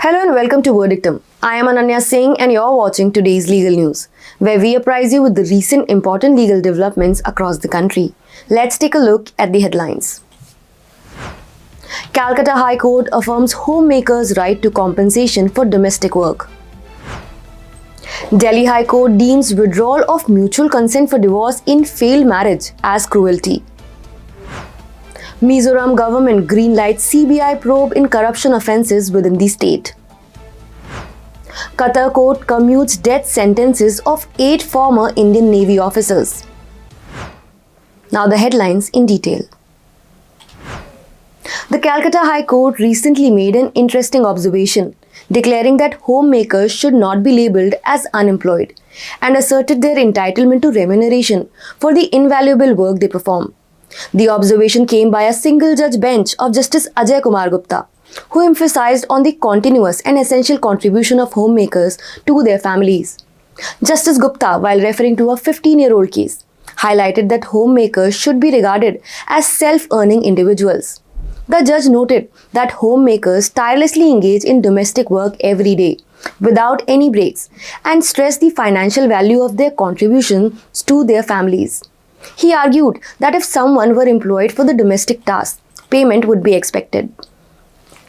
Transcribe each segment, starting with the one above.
Hello and welcome to Verdictum. I am Ananya Singh and you're watching today's legal news, where we apprise you with the recent important legal developments across the country. Let's take a look at the headlines. Calcutta High Court affirms homemakers' right to compensation for domestic work. Delhi High Court deems withdrawal of mutual consent for divorce in failed marriage as cruelty. Mizoram Government greenlights CBI probe in corruption offences within the state. Qatar Court commutes death sentences of 8 former Indian Navy officers. Now the headlines in detail. The Calcutta High Court recently made an interesting observation, declaring that homemakers should not be labelled as unemployed and asserted their entitlement to remuneration for the invaluable work they perform. The observation came by a single-judge bench of Justice Ajay Kumar Gupta, who emphasized on the continuous and essential contribution of homemakers to their families. Justice Gupta, while referring to a 15-year-old case, highlighted that homemakers should be regarded as self-earning individuals. The judge noted that homemakers tirelessly engage in domestic work every day, without any breaks, and stressed the financial value of their contributions to their families. He argued that if someone were employed for the domestic task, payment would be expected.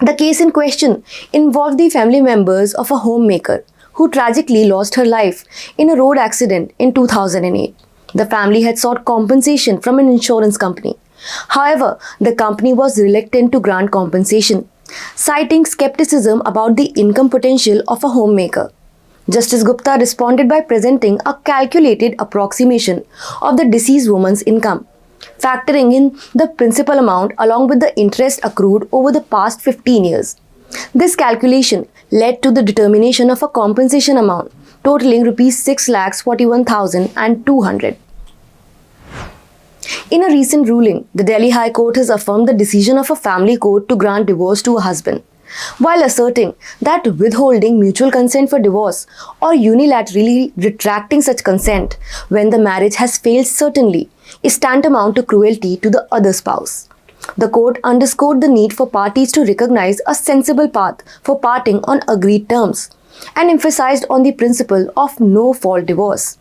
The case in question involved the family members of a homemaker who tragically lost her life in a road accident in 2008. The family had sought compensation from an insurance company. However, the company was reluctant to grant compensation, citing skepticism about the income potential of a homemaker. Justice Gupta responded by presenting a calculated approximation of the deceased woman's income, factoring in the principal amount along with the interest accrued over the past 15 years. This calculation led to the determination of a compensation amount totaling Rs 6,41,200. In a recent ruling, the Delhi High Court has affirmed the decision of a family court to grant divorce to a husband, while asserting that withholding mutual consent for divorce or unilaterally retracting such consent when the marriage has failed certainly is tantamount to cruelty to the other spouse. The court underscored the need for parties to recognize a sensible path for parting on agreed terms and emphasized on the principle of no-fault divorce.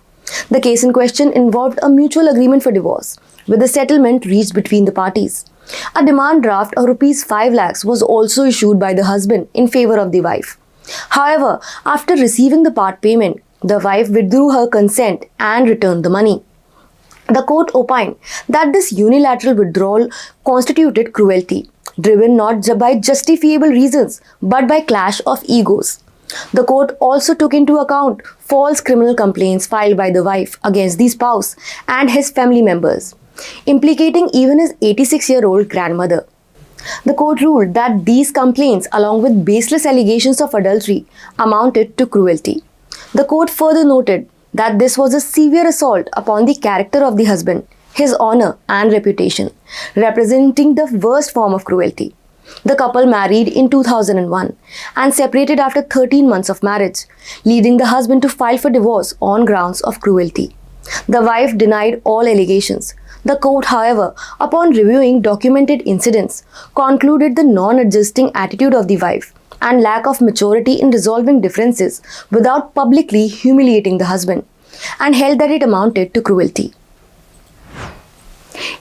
The case in question involved a mutual agreement for divorce, with a settlement reached between the parties. A demand draft of Rs 5 lakhs was also issued by the husband in favor of the wife. However, after receiving the part payment, the wife withdrew her consent and returned the money. The court opined that this unilateral withdrawal constituted cruelty, driven not by justifiable reasons but by clash of egos. The court also took into account false criminal complaints filed by the wife against the spouse and his family members, implicating even his 86-year-old grandmother. The court ruled that these complaints, along with baseless allegations of adultery, amounted to cruelty. The court further noted that this was a severe assault upon the character of the husband, his honor and reputation, representing the worst form of cruelty. The couple married in 2001 and separated after 13 months of marriage, leading the husband to file for divorce on grounds of cruelty. The wife denied all allegations. The court, however, upon reviewing documented incidents, concluded the non-adjusting attitude of the wife and lack of maturity in resolving differences without publicly humiliating the husband, and held that it amounted to cruelty.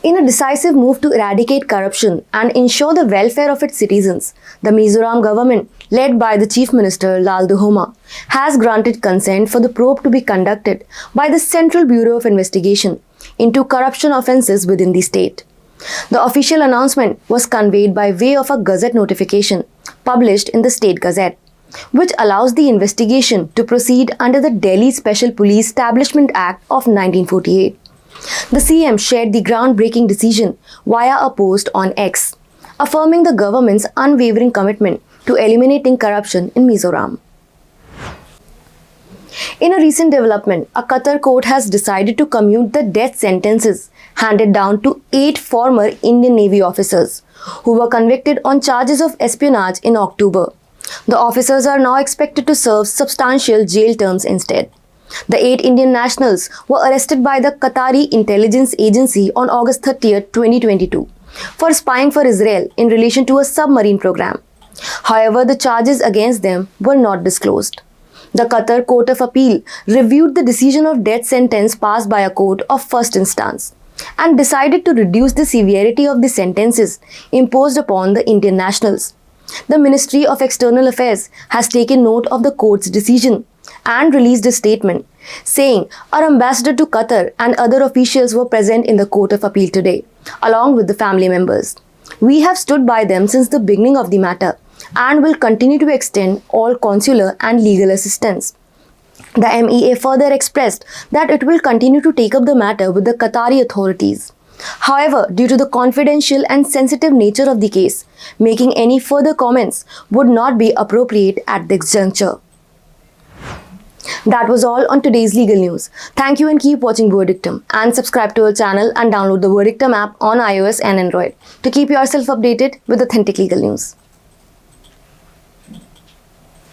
In a decisive move to eradicate corruption and ensure the welfare of its citizens, the Mizoram Government, led by the Chief Minister Lal Duhoma, has granted consent for the probe to be conducted by the Central Bureau of Investigation into corruption offences within the state. The official announcement was conveyed by way of a Gazette notification published in the State Gazette, which allows the investigation to proceed under the Delhi Special Police Establishment Act of 1948. The CM shared the groundbreaking decision via a post on X, affirming the government's unwavering commitment to eliminating corruption in Mizoram. In a recent development, a Qatar court has decided to commute the death sentences handed down to 8 former Indian Navy officers who were convicted on charges of espionage in October. The officers are now expected to serve substantial jail terms instead. The 8 Indian nationals were arrested by the Qatari intelligence agency on August 30, 2022, for spying for Israel in relation to a submarine program. However, the charges against them were not disclosed. The Qatar Court of Appeal reviewed the decision of death sentence passed by a court of first instance and decided to reduce the severity of the sentences imposed upon the Indian nationals. The Ministry of External Affairs has taken note of the court's decision and released a statement saying our ambassador to Qatar and other officials were present in the Court of Appeal today, along with the family members. We have stood by them since the beginning of the matter and will continue to extend all consular and legal assistance. The MEA further expressed that it will continue to take up the matter with the Qatari authorities. However, due to the confidential and sensitive nature of the case, making any further comments would not be appropriate at this juncture. That was all on today's legal news. Thank you and keep watching Verdictum and subscribe to our channel and download the Verdictum app on iOS and Android to keep yourself updated with authentic legal news.